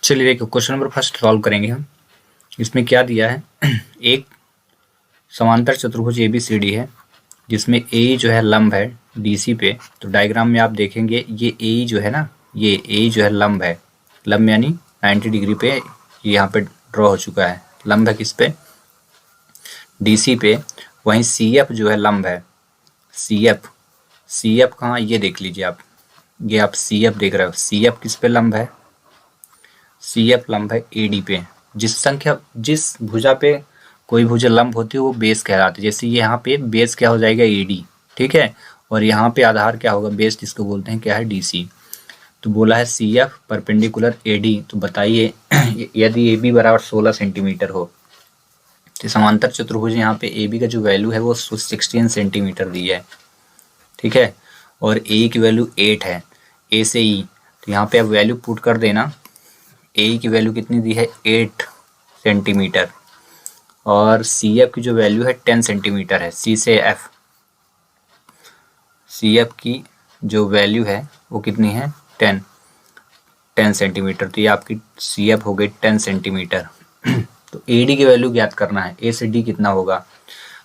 चलिए देखो question number first solve करेंगे हम। इसमें क्या दिया है एक समांतर चतुर्भुज ABCD है जिसमें ए जो है लंब है DC पे। तो डायग्राम में आप देखेंगे ये ए जो है ना, ये ए जो है लंब है, लंब यानी 90 डिग्री पे ये यहाँ पे ड्रॉ हो चुका है। लंब है किस पे? DC पे। वहीं CF जो है लंब है, CF कहाँ, ये देख लीजिए आप, ये आप CF देख रहे हो। CF किस पे लंब है? CF लंब है AD पे। जिस भुजा पे कोई भुजा लंब होती है वो बेस कहलाती है। जैसे ये यहाँ पे बेस क्या हो जाएगा AD, ठीक है। और यहाँ पे आधार क्या होगा? बेस जिसको बोलते हैं क्या है? DC। तो बोला है CF परपेंडिकुलर AD। तो बताइए यदि AB बराबर 16 सेंटीमीटर हो तो समांतर चतुर्भुज यहाँ पे AB का जो वैल्यू है वो 16 सेंटीमीटर दी है, ठीक है। और A की वैल्यू 8 है, A से E। तो यहाँ पे आप वैल्यू पुट कर देना। ए की वैल्यू कितनी दी है? 8 सेंटीमीटर। और CF की जो वैल्यू है 10 सेंटीमीटर है। C से F, CF की जो वैल्यू है वो कितनी है? 10 सेंटीमीटर। तो ये आपकी CF हो गई 10 सेंटीमीटर। तो AD की वैल्यू ज्ञात करना है। A से D कितना होगा?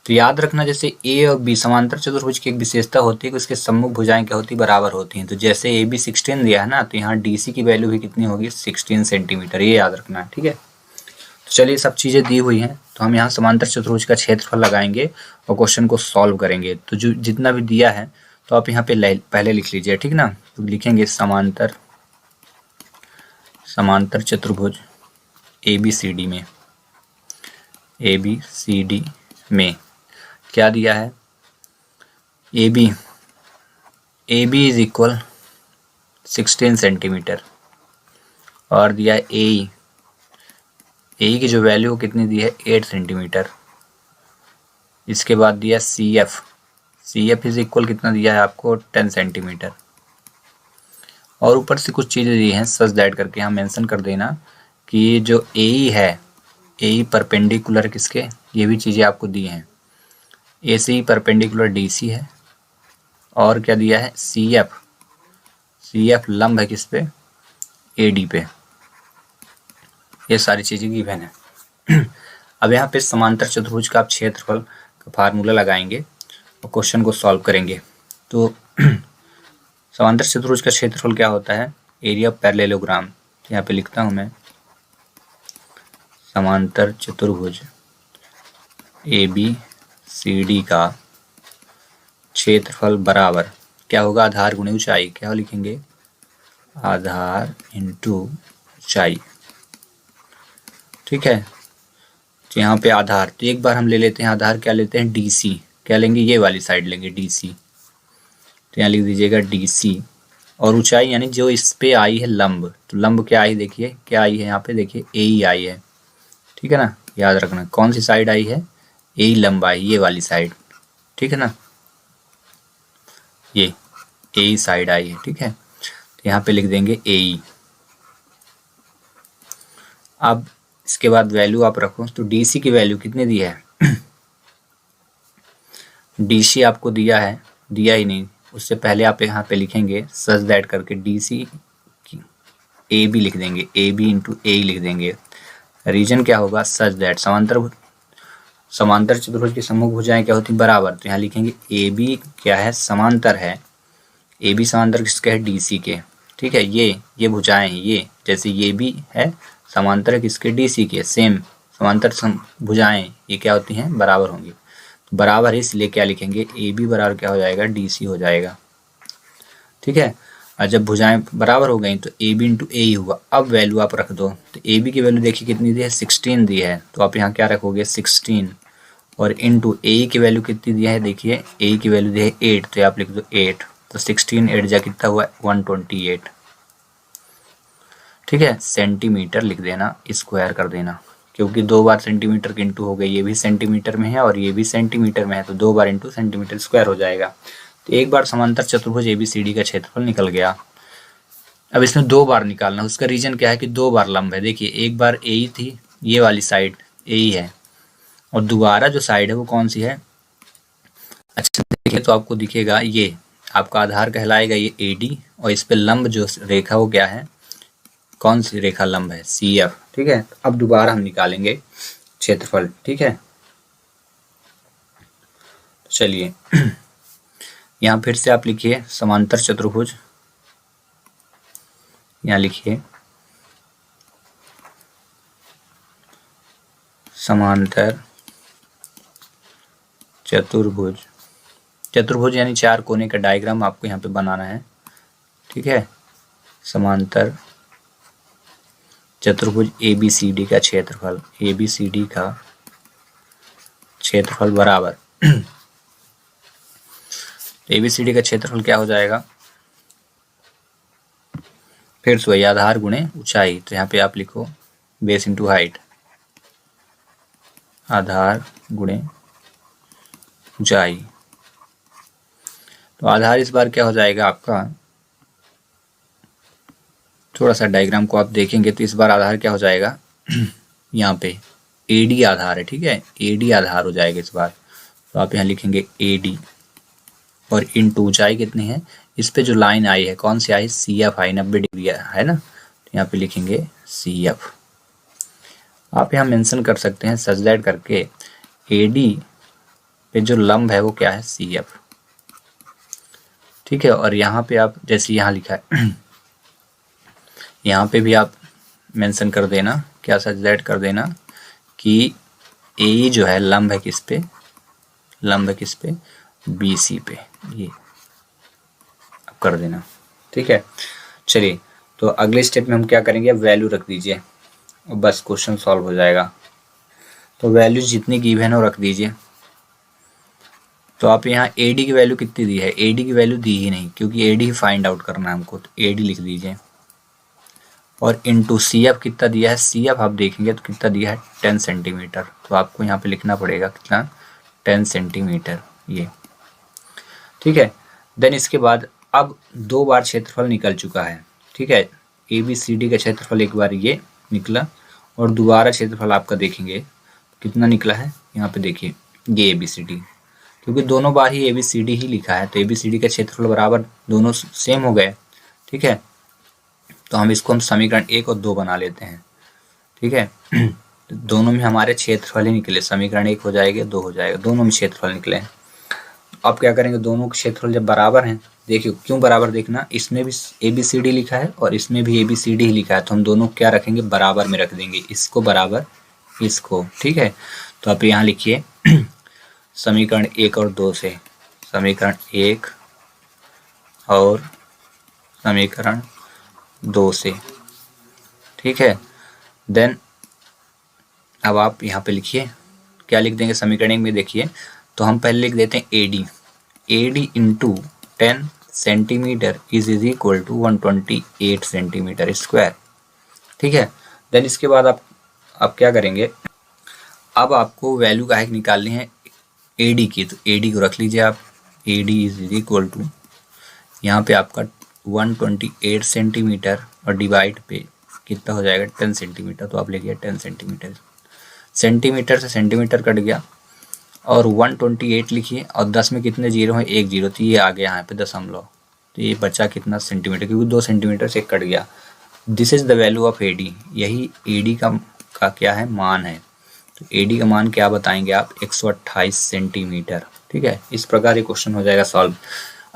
तो याद रखना, जैसे A और B समांतर चतुर्भुज की एक विशेषता होती है कि उसके सम्मुख भुजाएं क्या होती है? बराबर होती हैं। तो जैसे AB 16 दिया है ना, तो यहाँ DC की वैल्यू भी कितनी होगी? 16 सेंटीमीटर। ये याद रखना है, ठीक है। तो चलिए सब चीज़ें दी हुई हैं, तो हम यहाँ समांतर चतुर्भुज का क्षेत्रफल लगाएंगे और क्वेश्चन को सॉल्व करेंगे। तो जो जितना भी दिया है तो आप यहाँ पे पहले लिख लीजिए, ठीक ना। तो लिखेंगे समांतर चतुर्भुज ABCD में क्या दिया है? AB is equal 16 centimetre. और दिया है ए की जो वैल्यू कितनी दी है? 8 सेंटीमीटर। इसके बाद दिया CF इज इक्वल कितना दिया है आपको? 10 सेंटीमीटर। और ऊपर से कुछ चीज़ें दी हैं, सच दैट करके यहाँ मेंशन कर देना कि जो ए है, ए परपेंडिकुलर किसके, ये भी चीज़ें आपको दी हैं। ए से ही परपेंडिकुलर DC है। और क्या दिया है? CF लंब है किस पे? AD पे। ये सारी चीज़ें गिवन है। अब यहाँ पे समांतर चतुर्भुज का आप क्षेत्रफल का फार्मूला लगाएंगे और क्वेश्चन को सॉल्व करेंगे। तो समांतर चतुर्भुज का क्षेत्रफल क्या होता है? Area of parallelogram. यहाँ पे लिखता हूँ मैं, समांतर चतुर्भुज ABCD का क्षेत्रफल बराबर क्या होगा? आधार गुणे ऊंचाई। क्या लिखेंगे? आधार इंटू ऊंचाई, ठीक है। तो यहाँ पे आधार, तो एक बार हम ले लेते हैं आधार, क्या लेते हैं? DC। क्या लेंगे? ये वाली साइड लेंगे DC। तो यहाँ लिख दीजिएगा DC। और ऊंचाई यानी जो इस पे आई है लंब, तो लंब क्या आई? देखिए क्या आई है यहाँ पे, देखिए AE आई है, ठीक है ना। याद रखना कौन सी साइड आई है? AE लंब आई, ये वाली साइड, ठीक है ना। ये AE साइड आई है, ठीक है। तो यहाँ पे लिख देंगे AE। अब इसके बाद वैल्यू आप रखो। तो DC की वैल्यू कितनी दी है? DC आपको दिया ही नहीं, उससे पहले आप यहाँ पे लिखेंगे सच दैट करके DC की AB लिख देंगे, AB इंटू AE लिख देंगे। रीजन क्या होगा? सच दैट समांतर चतुर्भुज की सम्मुख भुजाएं क्या होती? बराबर। तो यहाँ लिखेंगे AB क्या है? समांतर है। AB समांतर किसके है? DC के, ठीक है। ये भुजाएं हैं, ये जैसे ये भी है समांतर किसके? DC के। सेम समांतर भुजाएं ये क्या होती हैं? बराबर होंगी। तो बराबर है, इसलिए क्या लिखेंगे? AB बराबर क्या हो जाएगा? DC हो जाएगा, ठीक है। और जब भुजाएं बराबर हो गई तो AB इंटू AE हुआ। अब वैल्यू आप रख दो। तो AB की वैल्यू देखिए कितनी दी है? 16 दी है। तो आप यहाँ क्या रखोगे? 16। और इंटू AE की वैल्यू कितनी दी है? देखिए AE की वैल्यू दी है 8, तो आप लिख दो 8। तो 16 8 जा कितना हुआ? 128, ठीक है। सेंटीमीटर लिख देना, स्क्वायर कर देना, क्योंकि 2 बार सेंटीमीटर की इंटू हो गई। ये भी सेंटीमीटर में है और ये भी सेंटीमीटर में है, तो 2 बार इंटू सेंटीमीटर स्क्वायर हो जाएगा। तो एक बार समांतर चतुर्भुज ABCD का क्षेत्रफल निकल गया। अब इसमें 2 बार निकालना। उसका रीजन क्या है कि 2 बार लंब है। देखिए एक बार AE थी, ये वाली साइड AE है, और दोबारा जो साइड है वो कौन सी है? अच्छा देखिए तो आपको दिखेगा, ये आपका आधार कहलाएगा ये AD, और इस पे लंब जो रेखा वो क्या है? कौन सी रेखा लंब है, CF। ठीक है, अब दोबारा हम निकालेंगे क्षेत्रफल। ठीक है, चलिए यहाँ फिर से आप लिखिए समांतर चतुर्भुज, यहाँ लिखिए समांतर चतुर्भुज। चतुर्भुज यानी चार कोने का डायग्राम आपको यहाँ पे बनाना है। ठीक है, समांतर चतुर्भुज ABCD का क्षेत्रफल, ABCD का क्षेत्रफल बराबर ABCD का क्षेत्रफल क्या हो जाएगा, फिर से वही आधार गुणे ऊंचाई। तो यहाँ पे आप लिखो बेस इंटू हाइट, आधार गुणे ऊंचाई। तो आधार इस बार क्या हो जाएगा आपका, थोड़ा सा डायग्राम को आप देखेंगे तो इस बार आधार क्या हो जाएगा यहाँ पे AD आधार है। ठीक है, AD आधार हो जाएगा इस बार। तो आप यहाँ लिखेंगे AD और इनटू ऊंचाई कितनी है, इस पे जो लाइन आई है कौन सी आई, CF आई, 90 डिग्री है ना। तो यहाँ पे लिखेंगे CF। आप यहाँ मेंशन कर सकते हैं सच दैट करके AD पे जो लंब है वो क्या है, CF। ठीक है, और यहाँ पे आप जैसे यहाँ लिखा है यहाँ पे भी आप मेंशन कर देना, क्या सच दैट कर देना कि AE जो है लंब है किस पे, लंब है किस पे, BC पे, ये आप कर देना। ठीक है, चलिए तो अगले स्टेप में हम क्या करेंगे, अब वैल्यू रख दीजिए और बस क्वेश्चन सॉल्व हो जाएगा। तो वैल्यू जितनी गिवन है वो रख दीजिए। तो आप यहाँ AD की वैल्यू कितनी दी है, AD की वैल्यू दी ही नहीं क्योंकि AD ही फाइंड आउट करना है हमको, तो AD लिख दीजिए। और इनटू CF कितना दिया है, CF आप देखेंगे तो कितना दिया है 10 सेंटीमीटर। तो आपको यहाँ पे लिखना पड़ेगा कितना, 10 सेंटीमीटर ये। ठीक है, देन इसके बाद अब 2 बार क्षेत्रफल निकल चुका है। ठीक है, ABCD का क्षेत्रफल एक बार ये निकला और दोबारा क्षेत्रफल आपका देखेंगे कितना निकला है, यहाँ पे देखिए ये ABCD, क्योंकि दोनों बार ही ABCD ही लिखा है तो ABCD का क्षेत्रफल बराबर दोनों सेम हो गए। ठीक है, तो हम इसको हम समीकरण 1 और 2 बना लेते हैं। ठीक है, दोनों में हमारे क्षेत्रफल ही निकले, समीकरण 1 हो जाएगा, 2 हो जाएगा, दोनों में क्षेत्रफल निकले हैं। अब क्या करेंगे, दोनों के क्षेत्रफल जब बराबर हैं, देखिए क्यों बराबर, देखना इसमें भी ABCD लिखा है और इसमें भी ABCD ही लिखा है, तो हम दोनों क्या रखेंगे, बराबर में रख देंगे, इसको बराबर इसको। ठीक है, तो आप यहाँ लिखिए समीकरण 1 और 2 से, समीकरण 1 और समीकरण 2 से। ठीक है, देन अब आप यहाँ पे लिखिए क्या लिख देंगे, समीकरण में देखिए तो हम पहले लिख देते हैं AD into 10 centimetre is equal to 128 centimetre square. ठीक है, देन इसके बाद आप क्या करेंगे, अब आपको वैल्यू का निकालनी है AD की, तो AD को रख लीजिए आप, AD इज इक्वल टू यहाँ पे आपका 128 सेंटीमीटर और डिवाइड पे कितना हो जाएगा 10 सेंटीमीटर। तो आप लिखिए 10 सेंटीमीटर, सेंटीमीटर से सेंटीमीटर कट गया और 128 लिखिए और 10 में कितने जीरो हैं, 1 जीरो, तो ये आ गया यहाँ पे दशमलव, तो ये बचा कितना सेंटीमीटर, क्योंकि 2 सेंटीमीटर से कट गया। This is the value of AD, यही AD का क्या है, मान है। तो AD का मान क्या बताएंगे आप, 128 सेंटीमीटर। ठीक है, इस प्रकार ये क्वेश्चन हो जाएगा सॉल्व।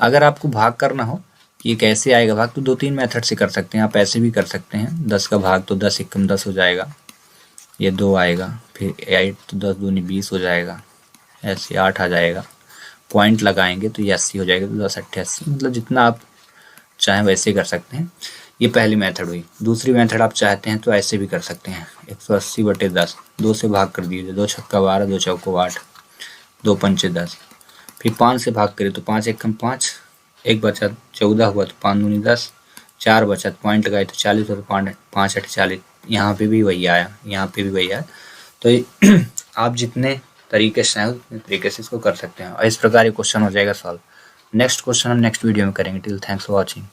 अगर आपको भाग करना हो कि ये कैसे आएगा भाग, तो 2-3 मेथड से कर सकते हैं आप, ऐसे भी कर सकते हैं 10 का भाग, तो 10 एकम 10 हो जाएगा, ये 2 आएगा, फिर 8 तो 10 दूनी 20 हो जाएगा, ऐसे 8 आ जाएगा, पॉइंट लगाएंगे तो ये 80 हो जाएगा, तो 10 8 80, मतलब जितना आप चाहें वैसे कर सकते हैं। ये पहली मेथड हुई। दूसरी मेथड आप चाहते हैं तो ऐसे भी कर सकते हैं, 180/10, 2 से भाग कर दीजिए, 2 छक्का 12, 2 चौको 8, 2 पंचे 10, फिर 5 से भाग करें तो 5 एकम 5, 1 बचा 14 हुआ, तो 5 दूनी 10, 4 बचा, पॉइंट लगाए तो 40 हुआ, तो 5 8 40, यहाँ पे भी वही आया, यहाँ पे भी वही आया। तो आप जितने तरीके से चाहें उतने तरीके से इसको कर सकते हैं और इस प्रकार ये क्वेश्चन हो जाएगा सॉल्व। नेक्स्ट क्वेश्चन हम नेक्स्ट वीडियो में करेंगे। Till thanks for watching.